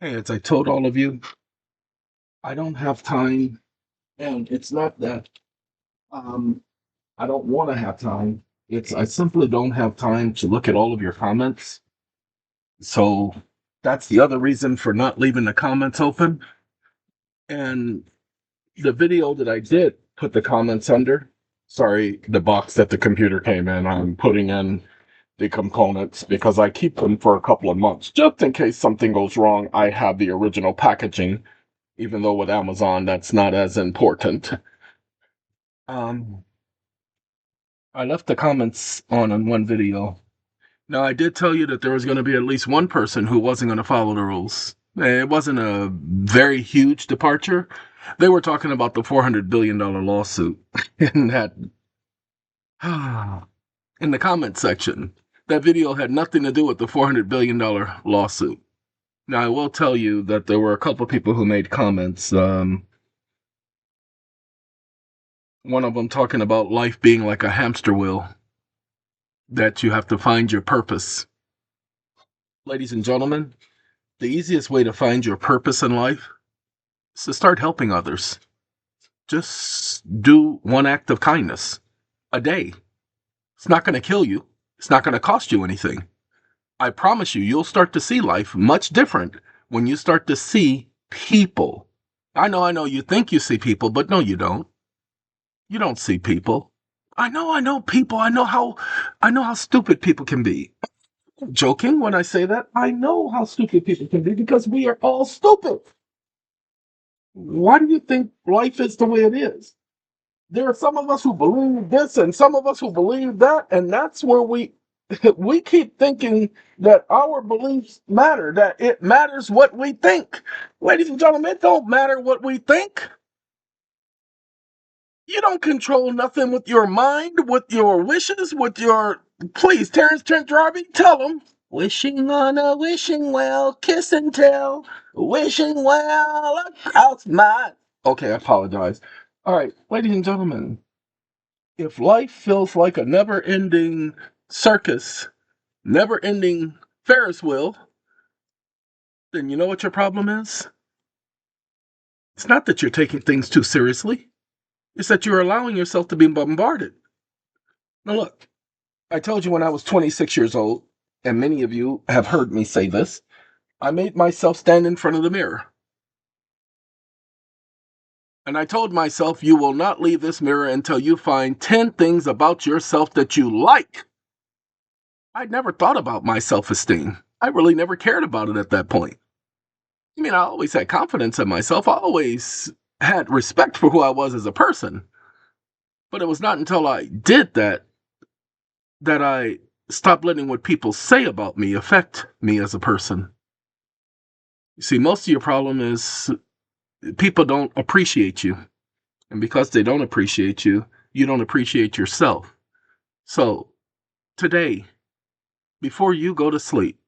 Hey, as I told all of you, I don't have time, and it's not that um, I don't want to have time. It's I simply don't have time to look at all of your comments. So that's the other reason for not leaving the comments open. And the video that I did put the comments under, sorry, the box that the computer came in, I'm putting in the components because I keep them for a couple of months just in case something goes wrong. I have the original packaging, even though with Amazon that's not as important. Um, I left the comments on one video. Now, I did tell you that there was going to be at least one person who wasn't going to follow the rules. It wasn't a very huge departure. They were talking about the $400 billion lawsuit in that in the comment section. That video had nothing to do with the $400 billion lawsuit. Now, I will tell you that there were a couple of people who made comments. One of them talking about life being like a hamster wheel, that you have to find your purpose. Ladies and gentlemen, the easiest way to find your purpose in life is to start helping others. Just do one act of kindness a day. It's not going to kill you. It's not going to cost you anything. I promise you, you'll start to see life much different when you start to see people. I know, you think you see people, but no, you don't. You don't see people. I know people. I know how stupid people can be. I'm joking when I say that. I know how stupid people can be because we are all stupid. Why do you think life is the way it is? There are some of us who believe this and some of us who believe that, and that's where we keep thinking that our beliefs matter, that it matters what we think. Ladies and gentlemen, it don't matter what we think. You don't control nothing with your mind, with your wishes, with your. Please, Terrence Trent D'Arby, tell them. Wishing on a wishing well, kiss and tell. Wishing well across my. Okay, I apologize. All right, ladies and gentlemen, if life feels like a never ending circus, never ending Ferris wheel, then you know what your problem is? It's not that you're taking things too seriously, it's that you're allowing yourself to be bombarded. Now, look, I told you when I was 26 years old, and many of you have heard me say this, I made myself stand in front of the mirror. And I told myself, you will not leave this mirror until you find 10 things about yourself that you like. I'd never thought about my self esteem. I really never cared about it at that point. I mean, I always had confidence in myself. I always had respect for who I was as a person. But it was not until I did that that I stopped letting what people say about me affect me as a person. You see, most of your problem is people don't appreciate you. And because they don't appreciate you, you don't appreciate yourself. So today, before you go to sleep,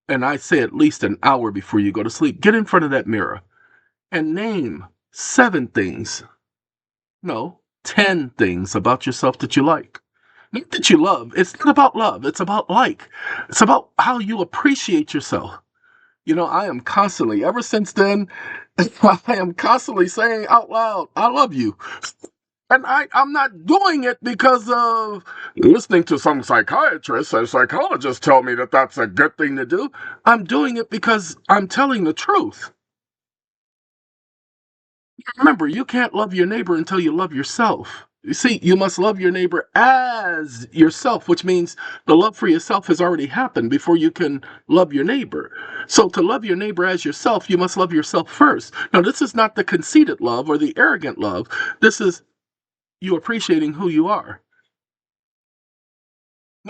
and I say at least an hour before you go to sleep, get in front of that mirror and name 7 things. No, 10 things about yourself that you like. Not that you love. It's not about love. It's about like. It's about how you appreciate yourself. You know, I am constantly, ever since then, I am constantly saying out loud, I love you. And I'm not doing it because of listening to some psychiatrist or psychologist tell me that that's a good thing to do. I'm doing it because I'm telling the truth. Remember, you can't love your neighbor until you love yourself. You see, you must love your neighbor as yourself, which means the love for yourself has already happened before you can love your neighbor. So, to love your neighbor as yourself, you must love yourself first. Now, this is not the conceited love or the arrogant love. This is you appreciating who you are.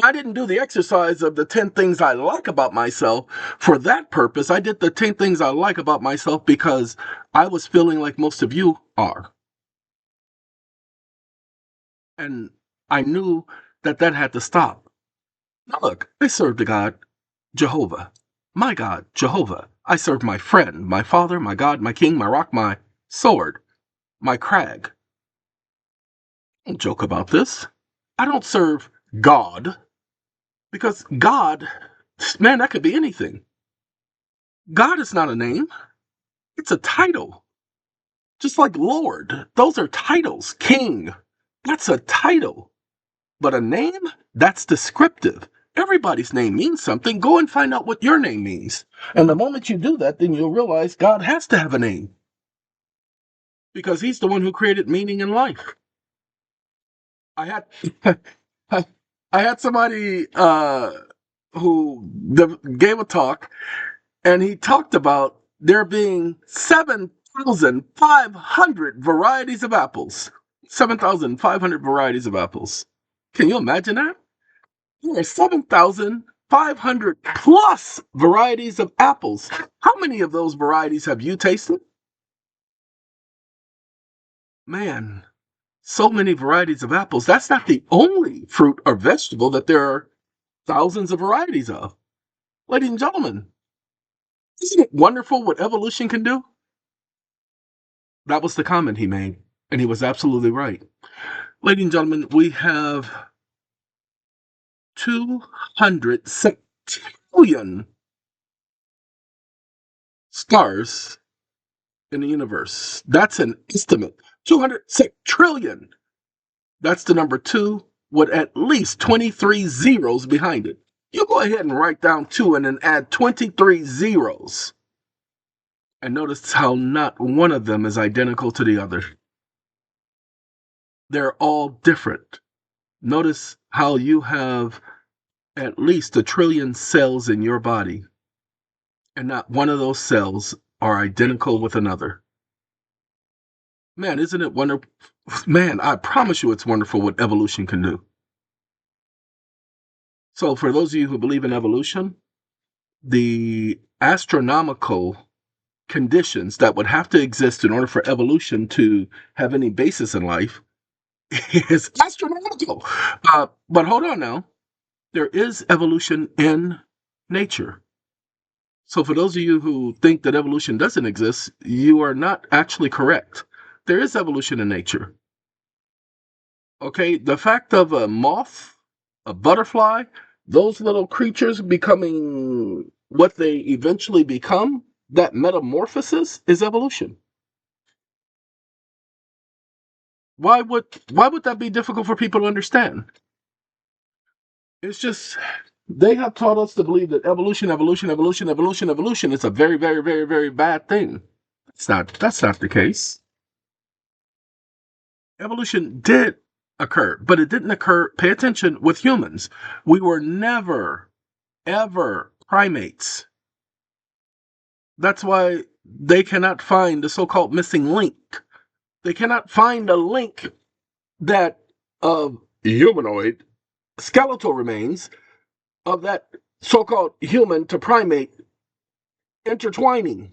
I didn't do the exercise of the 10 things I like about myself for that purpose. I did the 10 things I like about myself because I was feeling like most of you are. And I knew that that had to stop. Now, look, I served the God, Jehovah. My God, Jehovah. I served my friend, my father, my God, my king, my rock, my sword, my crag. Don't joke about this. I don't serve God because God, man, that could be anything. God is not a name, it's a title. Just like Lord, those are titles. King, that's a title. But a name, that's descriptive. Everybody's name means something. Go and find out what your name means. And the moment you do that, then you'll realize God has to have a name because he's the one who created meaning in life. I had I had somebody who gave a talk, and he talked about there being 7,500 varieties of apples. 7,500 varieties of apples. Can you imagine that? There are 7,500 plus varieties of apples. How many of those varieties have you tasted? Man, so many varieties of apples. That's not the only fruit or vegetable that there are thousands of varieties of. Ladies and gentlemen, isn't it wonderful what evolution can do? That was the comment he made, and he was absolutely right. Ladies and gentlemen, we have 200 septillion stars in the universe. That's an estimate. 200 trillion. That's the number 2 with at least 23 zeros behind it. You go ahead and write down 2 and then add 23 zeros. And notice how not one of them is identical to the other. They're all different. Notice how you have at least 1 trillion cells in your body, and not one of those cells are identical with another. Man, isn't it wonderful? Man, I promise you it's wonderful what evolution can do. So for those of you who believe in evolution, the astronomical conditions that would have to exist in order for evolution to have any basis in life is astronomical. But hold on now. There is evolution in nature. So for those of you who think that evolution doesn't exist, you are not actually correct. There is evolution in nature. Okay, the fact of a moth, a butterfly, those little creatures becoming what they eventually become, that metamorphosis is evolution. Why would that be difficult for people to understand? It's just they have taught us to believe that evolution is a very, very, very, very bad thing. That's not the case. Evolution did occur, but it didn't occur, pay attention, with humans. We were never, ever primates. That's why they cannot find the so-called missing link. They cannot find a link that of humanoid skeletal remains of that so-called human to primate intertwining.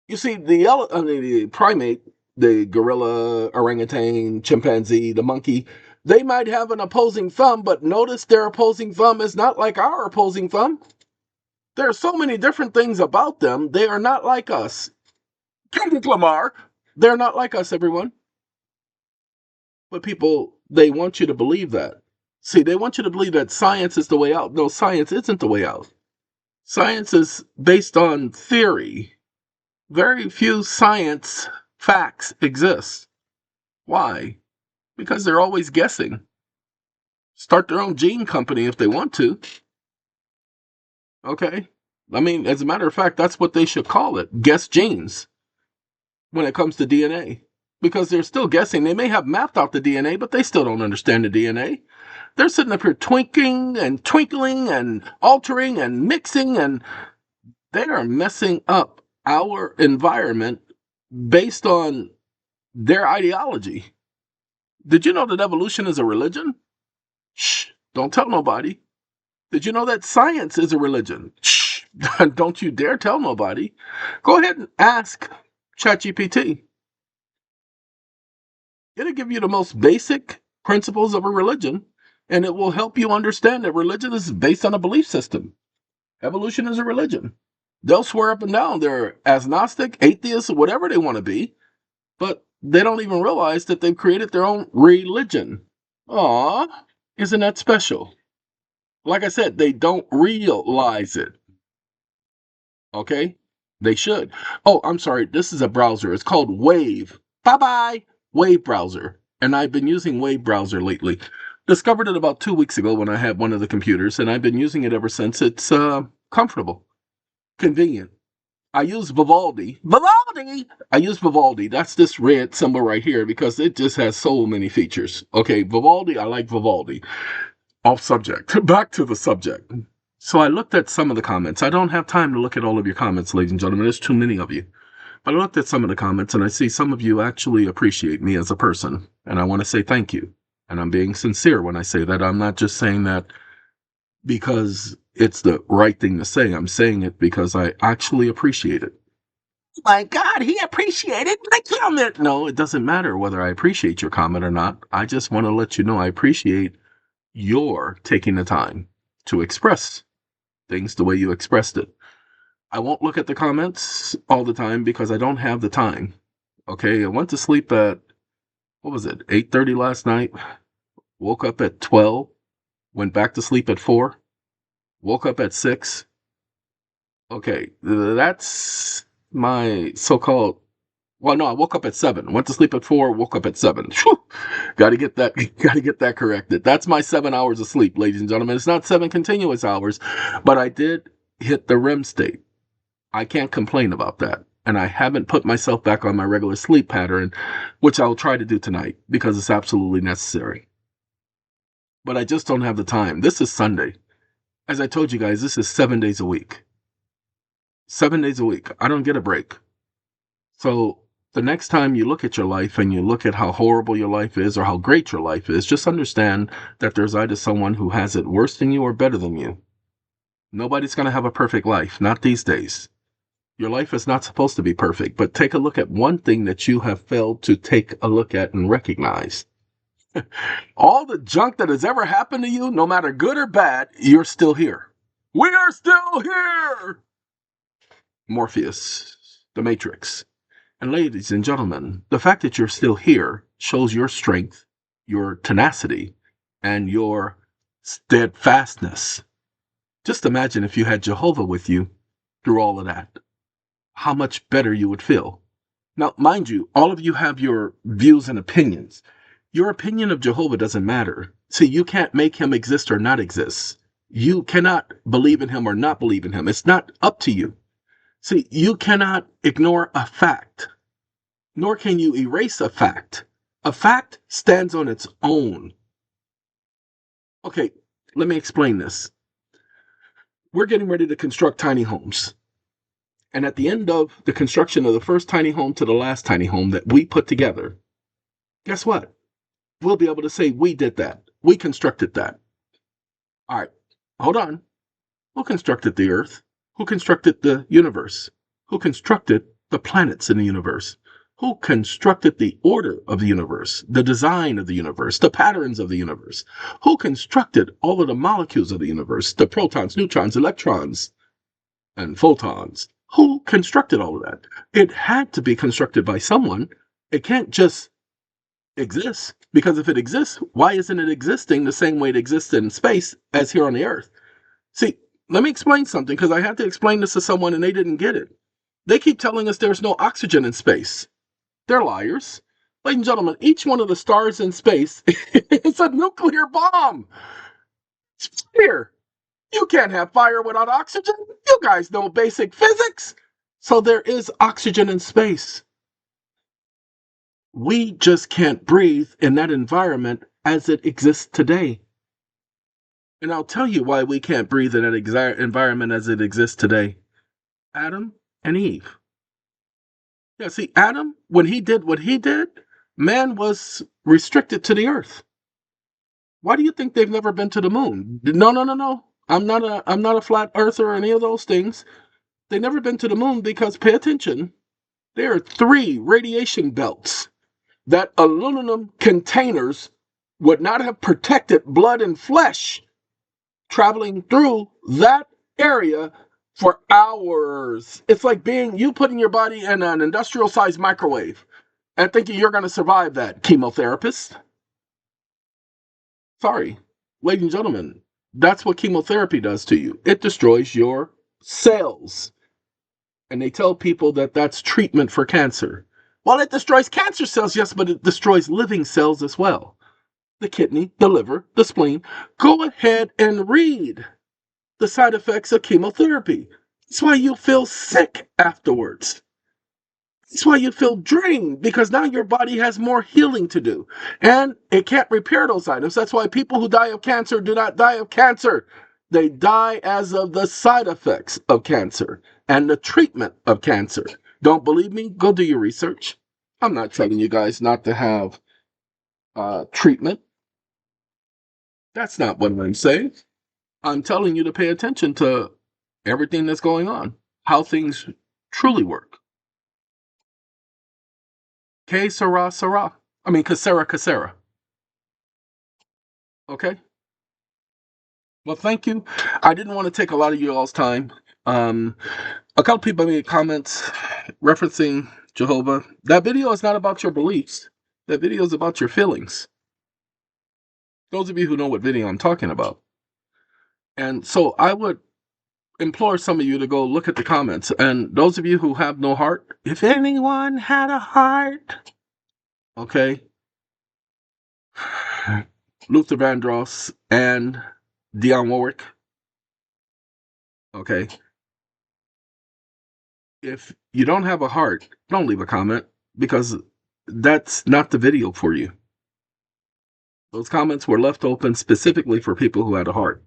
You see, the primate, the gorilla, orangutan, chimpanzee, the monkey, they might have an opposing thumb, but notice their opposing thumb is not like our opposing thumb. There are so many different things about them. They are not like us. Kendrick Lamar, they're not like us, everyone. But people, they want you to believe that. See, they want you to believe that science is the way out. No, science isn't the way out. Science is based on theory. Very few science facts exist. Why? Because they're always guessing. Start their own gene company if they want to. Okay? I mean, as a matter of fact, that's what they should call it. Guess genes when it comes to DNA. Because they're still guessing. They may have mapped out the DNA, but they still don't understand the DNA. They're sitting up here twinkling and altering and mixing, and they are messing up our environment based on their ideology. Did you know that evolution is a religion? Shh, don't tell nobody. Did you know that science is a religion? Shh, don't you dare tell nobody. Go ahead and ask ChatGPT. It'll give you the most basic principles of a religion, and it will help you understand that religion is based on a belief system. Evolution is a religion. They'll swear up and down they're agnostic, atheists, or whatever they want to be, but they don't even realize that they've created their own religion. Aw, isn't that special? Like I said, they don't realize it. Okay? They should. Oh, I'm sorry. This is a browser. It's called Wave. Bye-bye. Wave browser. And I've been using Wave browser lately. Discovered it about 2 weeks ago when I had one of the computers, and I've been using it ever since. It's comfortable, convenient. I use Vivaldi. Vivaldi! I use Vivaldi. That's this red symbol right here because it just has so many features. Okay, Vivaldi, I like Vivaldi. Off subject. Back to the subject. So I looked at some of the comments. I don't have time to look at all of your comments, ladies and gentlemen. There's too many of you. But I looked at some of the comments and I see some of you actually appreciate me as a person. And I want to say thank you. And I'm being sincere when I say that. I'm not just saying that because it's the right thing to say. I'm saying it because I actually appreciate it. My God, he appreciated my comment. No, it doesn't matter whether I appreciate your comment or not. I just want to let you know I appreciate your taking the time to express things the way you expressed it. I won't look at the comments all the time because I don't have the time. Okay, I went to sleep at, what was it, 8:30 last night, woke up at 12, went back to sleep at 4, woke up at 6. Okay, that's my so-called, well, no, I woke up at 7, went to sleep at 4, woke up at 7. Got to get that, got to get that corrected. That's my 7 hours of sleep, ladies and gentlemen. It's not 7 continuous hours, but I did hit the REM state. I can't complain about that. And I haven't put myself back on my regular sleep pattern, which I'll try to do tonight because it's absolutely necessary. But I just don't have the time. This is Sunday. As I told you guys, this is 7 days a week. 7 days a week. I don't get a break. So the next time you look at your life and you look at how horrible your life is or how great your life is, just understand that there's either someone who has it worse than you or better than you. Nobody's going to have a perfect life, not these days. Your life is not supposed to be perfect, but take a look at one thing that you have failed to take a look at and recognize. All the junk that has ever happened to you, no matter good or bad, you're still here. We are still here! Morpheus, the Matrix. And ladies and gentlemen, the fact that you're still here shows your strength, your tenacity, and your steadfastness. Just imagine if you had Jehovah with you through all of that. How much better you would feel. Now, mind you, all of you have your views and opinions. Your opinion of Jehovah doesn't matter. See, you can't make him exist or not exist. You cannot believe in him or not believe in him. It's not up to you. See, you cannot ignore a fact, nor can you erase a fact. A fact stands on its own. Okay, let me explain this. We're getting ready to construct tiny homes. And at the end of the construction of the first tiny home to the last tiny home that we put together, guess what? We'll be able to say we did that. We constructed that. All right, hold on. Who constructed the earth? Who constructed the universe? Who constructed the planets in the universe? Who constructed the order of the universe, the design of the universe, the patterns of the universe? Who constructed all of the molecules of the universe, the protons, neutrons, electrons, and photons? Who constructed all of that? It had to be constructed by someone. It can't just exist, because if it exists, why isn't it existing the same way it exists in space as here on the earth? See, let me explain something, because I had to explain this to someone and they didn't get it. They keep telling us there's no oxygen in space. They're liars. Ladies and gentlemen, each one of the stars in space is a nuclear bomb. It's fire. You can't have fire without oxygen. You guys know basic physics. So there is oxygen in space. We just can't breathe in that environment as it exists today. And I'll tell you why we can't breathe in that environment as it exists today. Adam and Eve. Yeah, see, Adam, when he did what he did, man was restricted to the earth. Why do you think they've never been to the moon? No, no, no, no. I'm not a flat earther or any of those things. They've never been to the moon because, pay attention, there are 3 radiation belts that aluminum containers would not have protected blood and flesh traveling through that area for hours. It's like you putting your body in an industrial sized microwave and thinking you're going to survive that, chemotherapist. Sorry, ladies and gentlemen, that's what chemotherapy does to you. It destroys your cells. And they tell people that that's treatment for cancer. Well, it destroys cancer cells, yes, but it destroys living cells as well. The kidney, the liver, the spleen. Go ahead and read the side effects of chemotherapy. That's why you feel sick afterwards. That's why you feel drained, because now your body has more healing to do. And it can't repair those items. That's why people who die of cancer do not die of cancer. They die as of the side effects of cancer and the treatment of cancer. Don't believe me? Go do your research. I'm not telling you guys not to have treatment. That's not what I'm saying. I'm telling you to pay attention to everything that's going on, how things truly work. Que sera, sera. I mean, casera, casera. Okay? Well, thank you. I didn't want to take a lot of you all's time. A couple people made comments referencing Jehovah. That video is not about your beliefs. That video is about your feelings. Those of you who know what video I'm talking about. And so I would implore some of you to go look at the comments. And those of you who have no heart, if anyone had a heart, okay, Luther Vandross and Dionne Warwick, okay, if you don't have a heart, don't leave a comment, because that's not the video for you. Those comments were left open specifically for people who had a heart,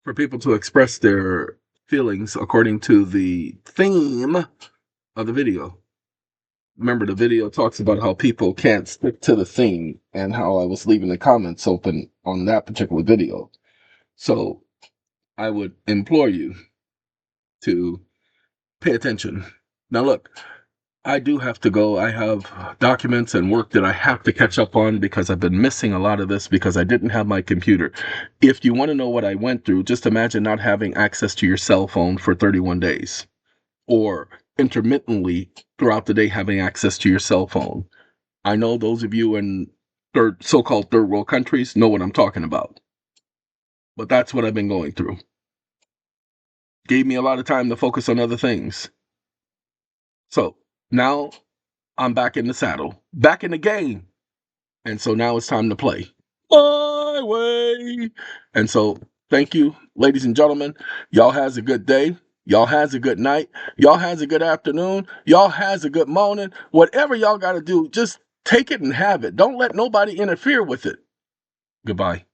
for people to express their feelings according to the theme of the video. Remember, the video talks about how people can't stick to the theme and how I was leaving the comments open on that particular video. So I would implore you to pay attention. Now, look, I do have to go. I have documents and work that I have to catch up on because I've been missing a lot of this because I didn't have my computer. If you want to know what I went through, just imagine not having access to your cell phone for 31 days, or intermittently throughout the day having access to your cell phone. I know those of you in so-called third world countries know what I'm talking about. But that's what I've been going through. Gave me a lot of time to focus on other things. So now I'm back in the saddle, back in the game. And so now it's time to play my way. And so thank you, ladies and gentlemen. Y'all has a good day. Y'all has a good night. Y'all has a good afternoon. Y'all has a good morning. Whatever y'all got to do, just take it and have it. Don't let nobody interfere with it. Goodbye.